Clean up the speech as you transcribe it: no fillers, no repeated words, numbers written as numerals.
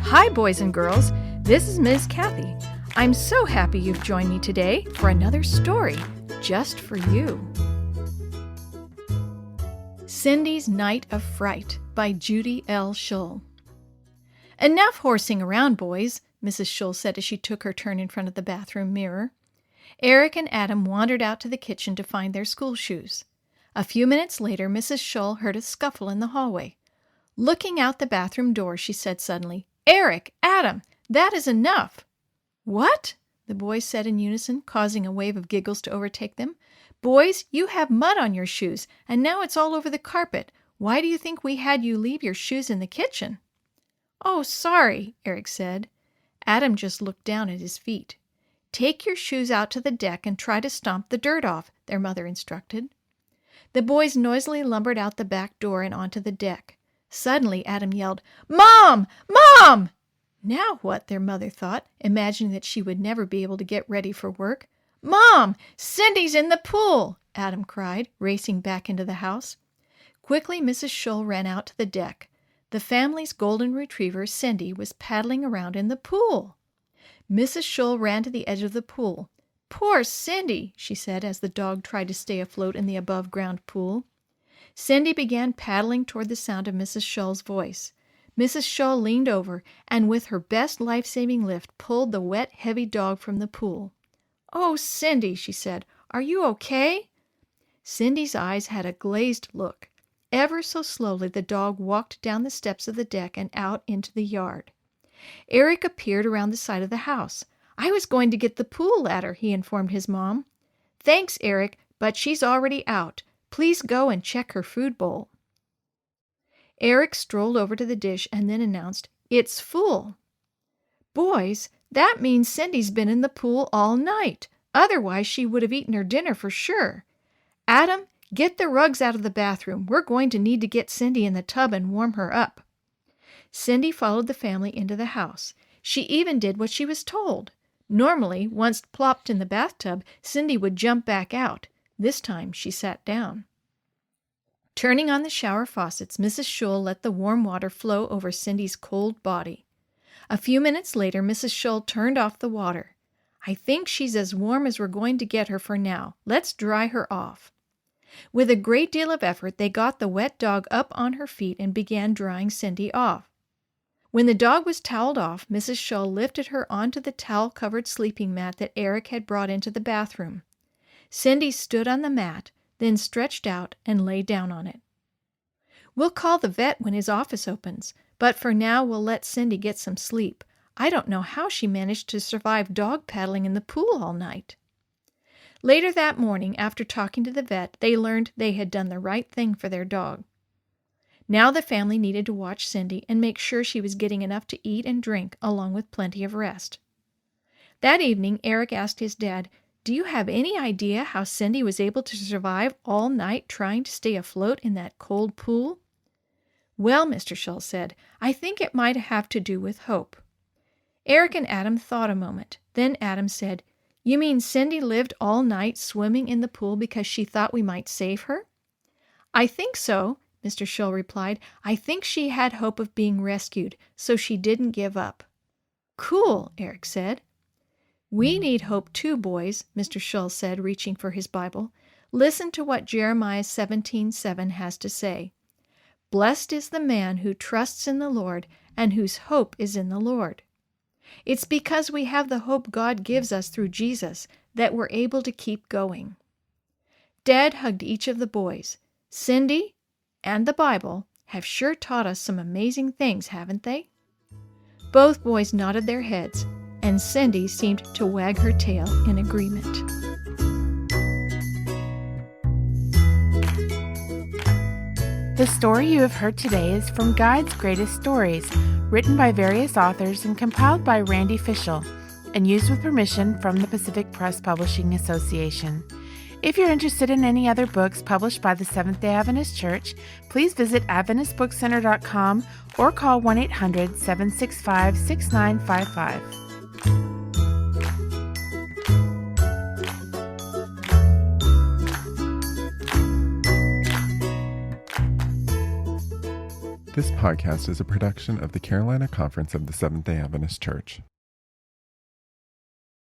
Hi, boys and girls. This is Ms. Kathy. I'm so happy you've joined me today for another story just for you. Cindy's Night of Fright by Judy L. Shull. Enough horsing around, boys, Mrs. Shull said as she took her turn in front of the bathroom mirror. Eric and Adam wandered out to the kitchen to find their school shoes. A few minutes later, Mrs. Shull heard a scuffle in the hallway. Looking out the bathroom door, she said suddenly, "Eric, Adam, that is enough." "What?" the boys said in unison, causing a wave of giggles to overtake them. "Boys, you have mud on your shoes, and now it's all over the carpet. Why do you think we had you leave your shoes in the kitchen?" "Oh, sorry," Eric said. Adam just looked down at his feet. "Take your shoes out to the deck and try to stomp the dirt off," their mother instructed. The boys noisily lumbered out the back door and onto the deck. Suddenly, Adam yelled, "Mom! Mom!" Now what, their mother thought, imagining that she would never be able to get ready for work. "Mom! Cindy's in the pool!" Adam cried, racing back into the house. Quickly, Mrs. Shull ran out to the deck. The family's golden retriever, Cindy, was paddling around in the pool. Mrs. Shull ran to the edge of the pool. "Poor Cindy," she said as the dog tried to stay afloat in the above-ground pool. Cindy began paddling toward the sound of Mrs. Shull's voice. Mrs. Shull leaned over and with her best life-saving lift pulled the wet, heavy dog from the pool. "Oh, Cindy," she said, "are you okay?" Cindy's eyes had a glazed look. Ever so slowly the dog walked down the steps of the deck and out into the yard. Eric appeared around the side of the house. "I was going to get the pool ladder," he informed his mom. "Thanks, Eric, but she's already out. Please go and check her food bowl." Eric strolled over to the dish and then announced, "It's full." "Boys, that means Cindy's been in the pool all night. Otherwise, she would have eaten her dinner for sure. Adam, get the rugs out of the bathroom. We're going to need to get Cindy in the tub and warm her up." Cindy followed the family into the house. She even did what she was told. Normally, once plopped in the bathtub, Cindy would jump back out. This time, she sat down. Turning on the shower faucets, Mrs. Shull let the warm water flow over Cindy's cold body. A few minutes later, Mrs. Shull turned off the water. "I think she's as warm as we're going to get her for now. Let's dry her off." With a great deal of effort, they got the wet dog up on her feet and began drying Cindy off. When the dog was toweled off, Mrs. Shull lifted her onto the towel-covered sleeping mat that Eric had brought into the bathroom. Cindy stood on the mat, then stretched out and lay down on it. "We'll call the vet when his office opens, but for now we'll let Cindy get some sleep. I don't know how she managed to survive dog paddling in the pool all night." Later that morning, after talking to the vet, they learned they had done the right thing for their dog. Now the family needed to watch Cindy and make sure she was getting enough to eat and drink, along with plenty of rest. That evening, Eric asked his dad, "Do you have any idea how Cindy was able to survive all night trying to stay afloat in that cold pool?" "Well," Mr. Shull said, "I think it might have to do with hope." Eric and Adam thought a moment. Then Adam said, "You mean Cindy lived all night swimming in the pool because she thought we might save her?" "I think so," Mr. Shull replied. "I think she had hope of being rescued, so she didn't give up." "Cool," Eric said. "We need hope too, boys," Mr. Shull said, reaching for his Bible. "Listen to what Jeremiah 17:7 has to say. 'Blessed is the man who trusts in the Lord and whose hope is in the Lord.' It's because we have the hope God gives us through Jesus that we're able to keep going." Dad hugged each of the boys. "Cindy and the Bible have sure taught us some amazing things, haven't they?" Both boys nodded their heads, and Cindy seemed to wag her tail in agreement. The story you have heard today is from Guide's Greatest Stories, written by various authors and compiled by Randy Fischel, and used with permission from the Pacific Press Publishing Association. If you're interested in any other books published by the Seventh-day Adventist Church, please visit AdventistBookCenter.com or call 1-800-765-6955. This podcast is a production of the Carolina Conference of the Seventh-day Adventist Church.